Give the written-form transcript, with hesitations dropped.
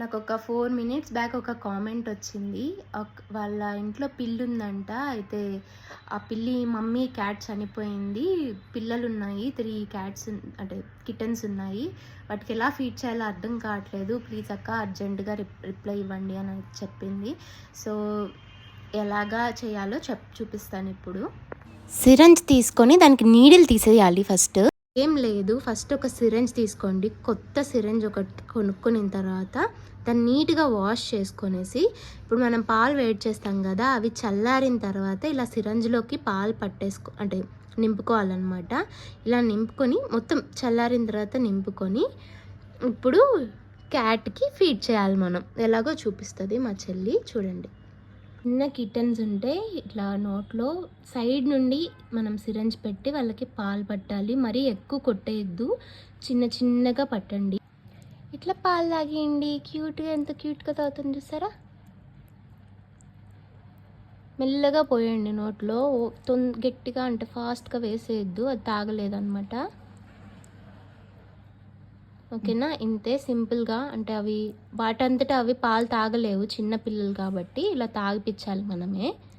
నాకు ఒక 4 minutes back ఒక కామెంట్ వచ్చింది. వాళ్ళ ఇంట్లో పిల్లి ఉందంట. అయితే ఆ పిల్లి మమ్మీ క్యాట్ చనిపోయింది. పిల్లలున్నాయి. 3 క్యాట్స్ అంటే కిటెన్స్ ఉన్నాయి. వాటికి ఎలా ఫీడ్ చేయాలో అర్థం కావట్లేదు. ప్లీజ్ అక్క అర్జెంటుగా రిప్లై ఇవ్వండి అని చెప్పింది. సో ఎలాగా చేయాలో చూపిస్తాను ఇప్పుడు. సిరంజ్ తీసుకొని దానికి నీడిల్ తీసేయాలి ఫస్ట్. ఏం లేదు, ఫస్ట్ ఒక సిరంజ్ తీసుకోండి. కొత్త సిరంజ్ ఒకటి కొనుక్కున్న తర్వాత దాన్ని నీట్గా వాష్ చేసుకొనేసి, ఇప్పుడు మనం పాలు వేడి చేస్తాం కదా, అవి చల్లారిన తర్వాత ఇలా సిరంజ్లోకి పాలు అంటే నింపుకోవాలన్నమాట. ఇలా నింపుకొని మొత్తం చల్లారిన తర్వాత నింపుకొని ఇప్పుడు క్యాట్కి ఫీడ్ చేయాలి మనం. ఎలాగో చూపిస్తుంది మా చెల్లి, చూడండి. చిన్న కిటన్స్ ఉంటే ఇట్లా నోట్లో సైడ్ నుండి మనం సిరంజ్ పెట్టి వాళ్ళకి పాలు పట్టాలి. మరీ ఎక్కువ కొట్టేయద్దు, చిన్న చిన్నగా పట్టండి. ఇట్లా పాలు తాగేయండి. క్యూట్గా, ఎంత క్యూట్గా తాగుతుంది చూసారా. మెల్లగా పోయండి నోట్లో, గట్టిగా అంటే ఫాస్ట్గా వేసేయద్దు, అది తాగలేదన్నమాట. ఓకేనా, ఇంతే సింపుల్గా. అంటే అవి వాటంతటా అవి పాలు తాగలేవు, చిన్న పిల్లలు కాబట్టి ఇలా తాగిపించాలి మనమే.